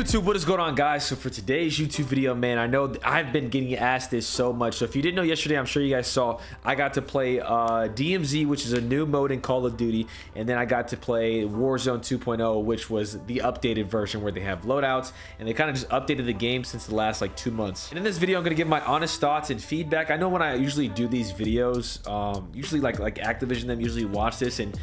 YouTube, what is going on, guys? So for today's YouTube video, man, I know I've been getting asked this so much. So if you didn't know yesterday, I'm sure you guys saw I got to play DMZ, which is a new mode in Call of Duty, and then I got to play Warzone 2.0, which was the updated version where they have loadouts, and they kind of just updated the game since the last like 2 months. And in this video, I'm gonna give my honest thoughts and feedback. I know when I usually do these videos, usually like Activision them usually watch this and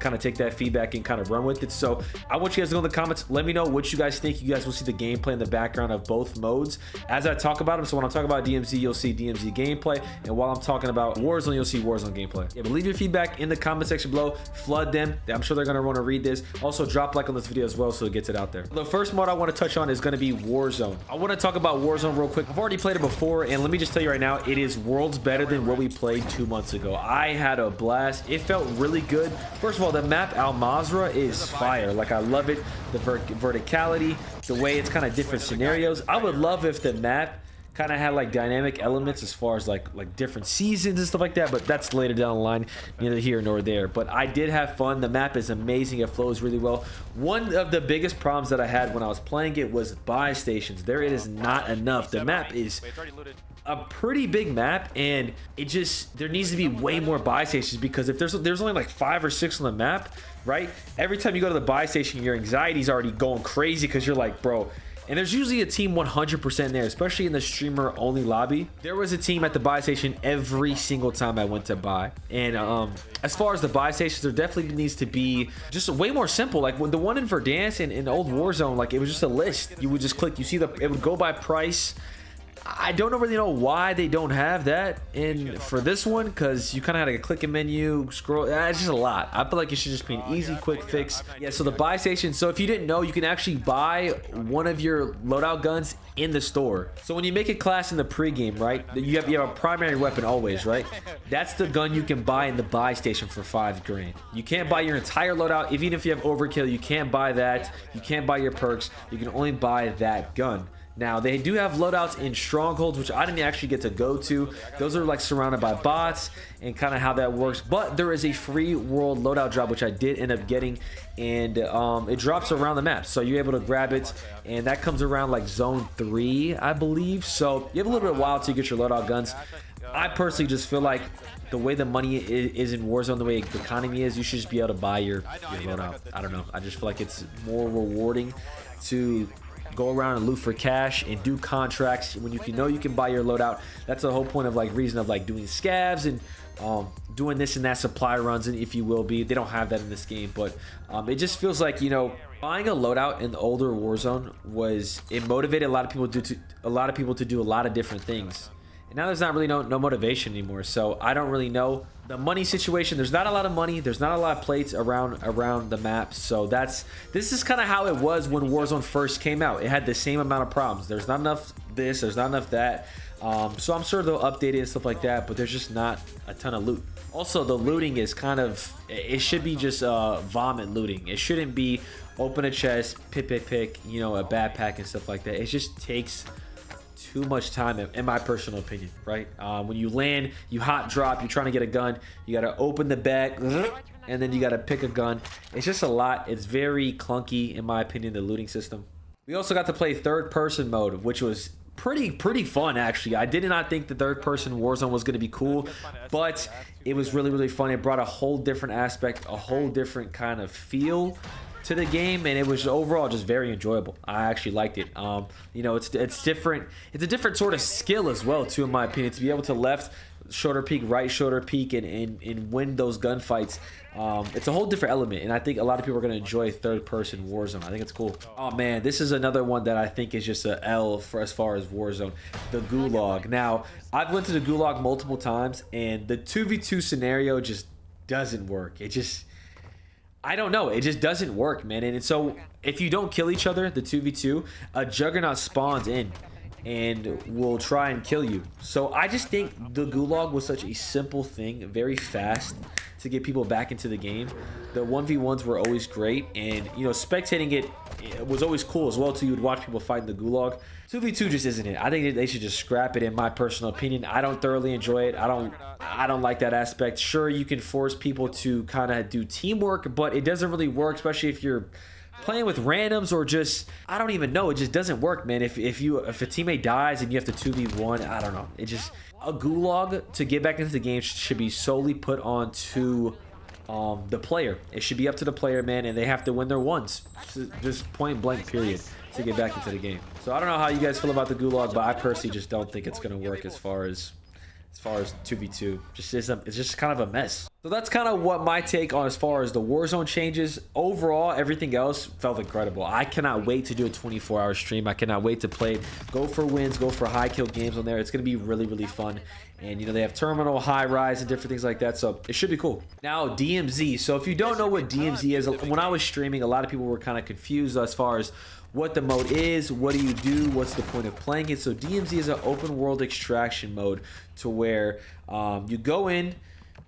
kind of take that feedback and kind of run with it. So I want you guys to go in the comments, let me know what you guys think. You guys will see the gameplay in the background of both modes as I talk about them. So when I'm talking about DMZ, you'll see DMZ gameplay, and while I'm talking about Warzone, you'll see Warzone gameplay. Yeah, but leave your feedback in the comment section below. Flood them. I'm sure they're going to want to read this. Also, drop a like on this video as well so it gets it out there. The first mode I want to touch on is going to be Warzone. I want to talk about Warzone real quick. I've already played it before, and let me just tell you right now, it is worlds better than what we played 2 months ago. I had a blast. It felt really good. First of all, the map Al Mazrah is fire. Like, I love it. The verticality, the way it's kind of different scenarios. I would love if the map kind of had like dynamic elements as far as like different seasons and stuff like that, but that's later down the line, neither here nor there. But I did have fun. The map is amazing. It flows really well. One of the biggest problems that I had when I was playing it was buy stations. There it is not enough. The map is a pretty big map, and it just, there needs to be way more buy stations, because if there's only like 5 or 6 on the map, right? Every time you go to the buy station, your anxiety is already going crazy because you're like, bro. And there's usually a team 100% there, especially in the streamer only lobby. There was a team at the buy station every single time I went to buy. And as far as the buy stations, there definitely needs to be just way more simple. Like when the one in Verdansk and in old Warzone, like it was just a list. You would just click, you see it would go by price. I don't really know why they don't have that in for this one, because you kind of had to click a menu, scroll. It's just a lot. I feel like it should just be an easy, quick fix. Yeah, so the buy station. So if you didn't know, you can actually buy one of your loadout guns in the store. So when you make a class in the pregame, right, you have a primary weapon always, right? That's the gun you can buy in the buy station for 5 grand. You can't buy your entire loadout. Even if you have overkill, you can't buy that. You can't buy your perks. You can only buy that gun. Now, they do have loadouts in strongholds, which I didn't actually get to go to. Those are like surrounded by bots and kind of how that works. But there is a free world loadout drop, which I did end up getting, and it drops around the map. So you're able to grab it, and that comes around like zone 3, I believe. So you have a little bit of while to get your loadout guns. I personally just feel like the way the money is in Warzone, the way the economy is, you should just be able to buy your loadout. I don't know. I just feel like it's more rewarding to go around and loot for cash and do contracts when you know you can buy your loadout. That's the whole point of like reason of like doing scavs and doing this and that supply runs, and if you will be, they don't have that in this game. But it just feels like, you know, buying a loadout in the older Warzone it motivated a lot of people to do a lot of different things. And now there's not really no motivation anymore. So I don't really know the money situation. There's not a lot of money. There's not a lot of plates around the map. So this is kind of how it was when Warzone first came out. It had the same amount of problems. There's not enough this. There's not enough that. So I'm sure they'll update it and stuff like that. But there's just not a ton of loot. Also, the looting is kind of, it should be just vomit looting. It shouldn't be open a chest, pick, you know, a backpack and stuff like that. It just takes too much time, in my personal opinion, right? When you land, you hot drop, you're trying to get a gun, you got to open the bag, and then you got to pick a gun. It's just a lot. It's very clunky, in my opinion, the looting system. We also got to play third person mode, which was pretty fun, actually. I did not think the third person Warzone was going to be cool, but it was really fun. It brought a whole different aspect, a whole different kind of feel to the game, and it was overall just very enjoyable. I actually liked it. You know, it's different. It's a different sort of skill as well, too, in my opinion, to be able to left shoulder peek, right shoulder peek, and win those gunfights. It's a whole different element, and I think a lot of people are going to enjoy third person Warzone. I think it's cool. Oh man, this is another one that I think is just a L for as far as Warzone, the Gulag. Now, I've went to the Gulag multiple times, and the 2v2 scenario just doesn't work. It just, I don't know. It just doesn't work, man. And so if you don't kill each other, the 2v2, a Juggernaut spawns in and will try and kill you. So I just think the Gulag was such a simple thing, very fast to get people back into the game. The 1v1s were always great, and you know, spectating it was always cool as well too. You would watch people fight in the Gulag. 2v2 just isn't it. I think they should just scrap it, in my personal opinion. I don't thoroughly enjoy it. I don't like that aspect. Sure, you can force people to kind of do teamwork, but it doesn't really work, especially if you're playing with randoms or just, I don't even know, it just doesn't work, man. If a teammate dies and you have to 2v1, I don't know. It just, a gulag to get back into the game should be solely put on to the player. It should be up to the player, man, and they have to win their ones. Just point blank period to get back into the game. So I don't know how you guys feel about the gulag, but I personally just don't think it's going to work as far as 2v2. It's just kind of a mess. So that's kind of what my take on as far as the Warzone changes. Overall, everything else felt incredible. I cannot wait to do a 24-hour stream. I cannot wait to play, go for wins, go for high kill games on there. It's going to be really, really fun. And, you know, they have terminal, high rise, and different things like that. So it should be cool. Now, DMZ. So if you don't know what DMZ is, when I was streaming, a lot of people were kind of confused as far as what the mode is, what do you do, what's the point of playing it. So DMZ is an open world extraction mode to where you go in,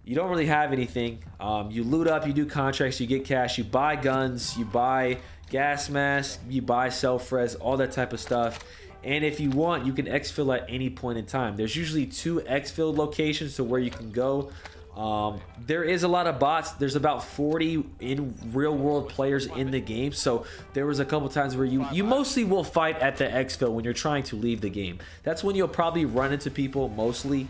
you don't really have anything, you loot up, you do contracts, you get cash, you buy guns, you buy gas masks, you buy self-res, all that type of stuff. And if you want, you can exfil at any point in time. There's usually 2 exfil locations to where you can go. There is a lot of bots. There's about 40 in real world players in the game. So there was a couple times where you mostly will fight at the exfil when you're trying to leave the game. That's when you'll probably run into people mostly.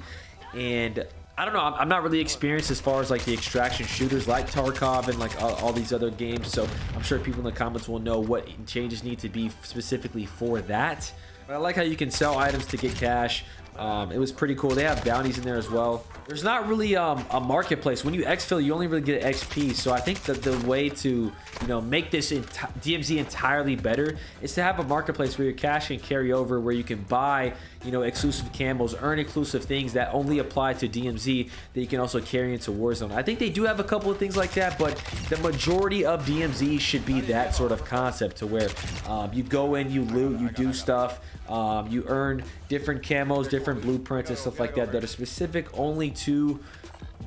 And I don't know, I'm not really experienced as far as like the extraction shooters like Tarkov and like all these other games. So I'm sure people in the comments will know what changes need to be specifically for that. But I like how you can sell items to get cash. It was pretty cool. They have bounties in there as well. There's not really a marketplace. When you exfil, you only really get XP. So I think that the way to, you know, make this DMZ entirely better is to have a marketplace where your cash can carry over, where you can buy, you know, exclusive camos, earn exclusive things that only apply to DMZ that you can also carry into Warzone. I think they do have a couple of things like that, but the majority of DMZ should be that sort of concept to where you go in, you loot, you do stuff, you earn different camos, different blueprints and stuff like that that are specific only to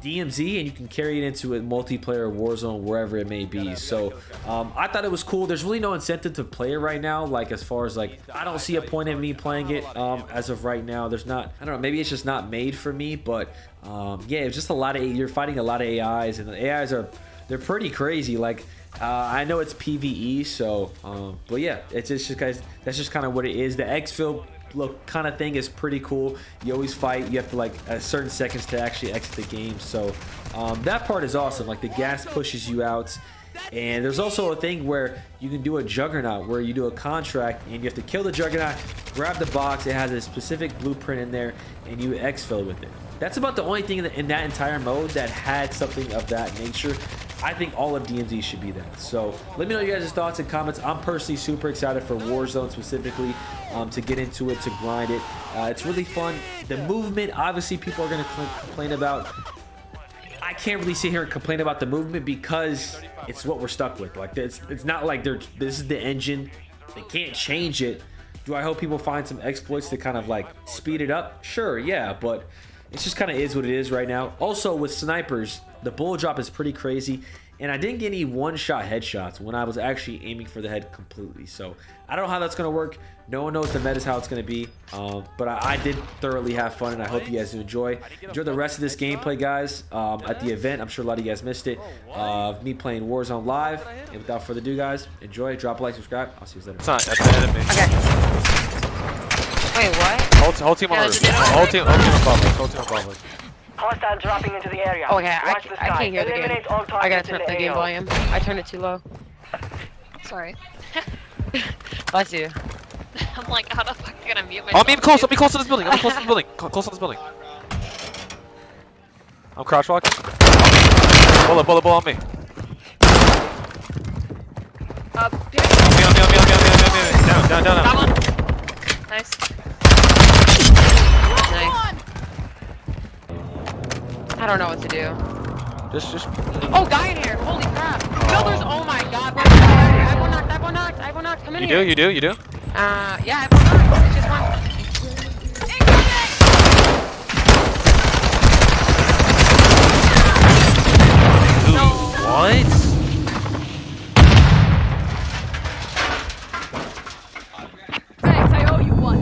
DMZ, and you can carry it into a multiplayer Warzone wherever it may be. So I thought it was cool. There's really no incentive to play it right now, like as far as like I don't see a point in me playing it as of right now. There's not, I don't know, maybe it's just not made for me, but yeah, it's just a lot of, you're fighting a lot of AIs, and the AIs they're pretty crazy. Like I know it's PvE, so but yeah, it's just guys, that's just kind of what it is. The exfil look kind of thing is pretty cool. You always fight, you have to like certain seconds to actually exit the game. So that part is awesome. Like the gas pushes you out. And there's also a thing where you can do a juggernaut, where you do a contract and you have to kill the juggernaut, grab the box, it has a specific blueprint in there, and you exfil with it. That's about the only thing in that entire mode that had something of that nature. I think all of DMZ should be that. So let me know your guys' thoughts and comments. I'm personally super excited for Warzone specifically, to get into it, to grind it. It's really fun. The movement, obviously people are going to complain about. I can't really sit here and complain about the movement because it's what we're stuck with. Like it's not like this is the engine. They can't change it. Do I hope people find some exploits to kind of like speed it up? Sure, yeah, but it just kind of is what it is right now. Also with snipers, the bullet drop is pretty crazy, and I didn't get any one-shot headshots when I was actually aiming for the head completely. So I don't know how that's going to work. No one knows the meta is how it's going to be, but I did thoroughly have fun, and I hope you guys do enjoy the rest of this gameplay, guys. At the event, I'm sure a lot of you guys missed it, me playing Warzone live. And without further ado, guys, enjoy, drop a like, subscribe. I'll see you later. It's not, that's the enemy. Okay. Wait, what? Whole team on roof. Whole team above. Hostile dropping into the area. Oh, okay, I Watch the can't sky. hear the game. Eliminate all I gotta targets turn in up the game AO. volume. I turned it too low. Sorry. Bless you. I'm like, how the fuck am I gonna mute myself? I'm close to this building. Close to this building. I'm crouch walking. Bullet on me. On Me. Down. Got one. Nice. Nice. I don't know what to do. Just. Oh, guy in here! Holy crap! Builders! Oh my god! I have one knocked. Come in here. You do. Yeah, I have one knocked. It's just one. Dude, No. what? Thanks, I owe you one.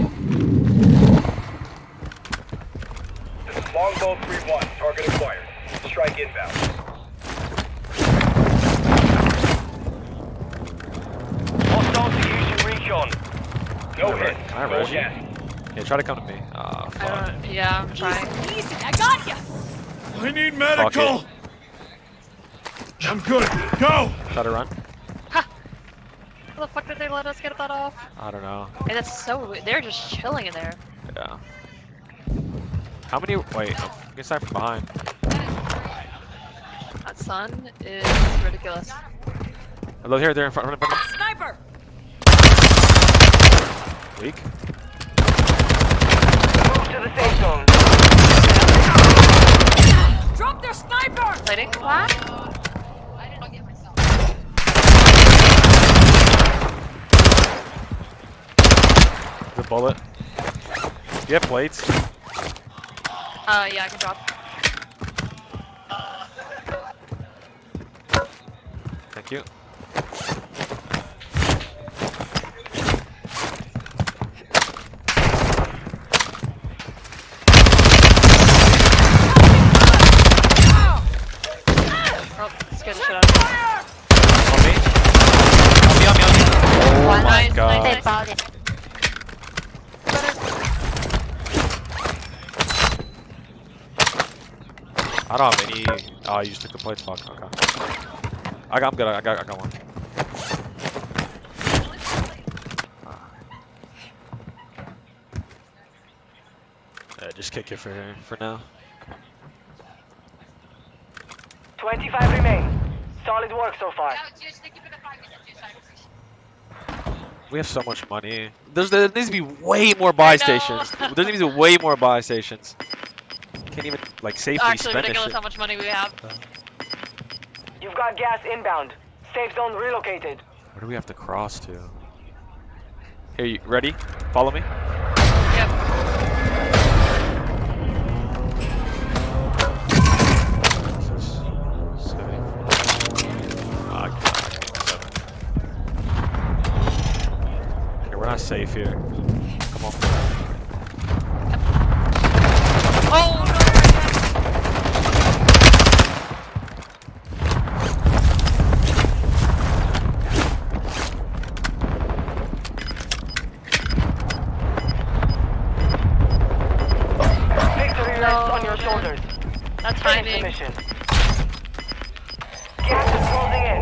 Longbow 3-1, target acquired. Strike inbound. No hit. Can I res you? Yeah, try to come to me. Ah, I fuck. don't. Yeah, I'm trying. Easy, I got you. I need Fuck medical. it. I'm good. Go. Try to run. How the fuck did they let us get that off? I don't know. Hey, that's so weird. They're just chilling in there. Yeah. How many? Wait, I'm getting sniped from behind. That sun is ridiculous. Hello, here, they're in front. Run. Sniper. Weak. Move to the safe zone. Drop their sniper. Lighting. What? The bullet. You have plates? Yeah, I can drop. Thank you. Oh, scared the shit out of me. On me? On me. Oh my Nice, god. nice, nice. I don't have any. Oh, you just took the plates. Fuck. Okay. I'm good. I got one. Yeah, just kick it for now. 25 remain. Solid work so far. We have so much money. There needs to be way more buy stations. There needs to be way more buy stations. Can't even like safely Actually, spend this ridiculous shit. how much money we have. You've got gas inbound. Safe zone relocated. Where do we have to cross to? Here, you ready? Follow me. Yep. This is 74. Okay, we're not safe here. Come on. Oh no! Victory rests on your shoulders. That's Finish the timing. mission. Gas is closing in.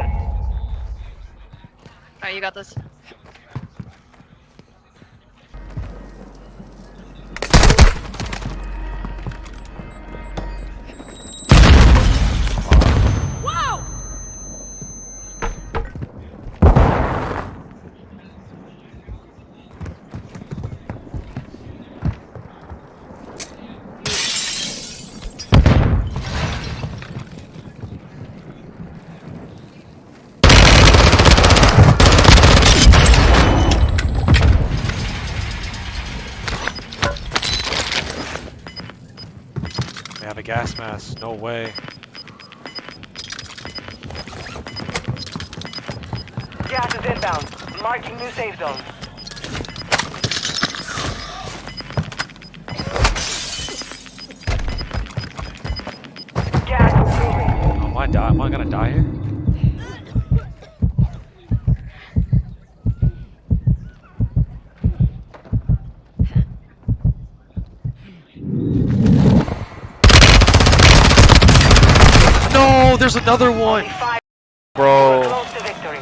Alright, you got this. Whoa. We have a gas mask. No way. Gas is inbound. Marking new safe zone. Gas is moving. Oh, am I gonna die here? No, there's another one, Only 5. bro. Close to victory.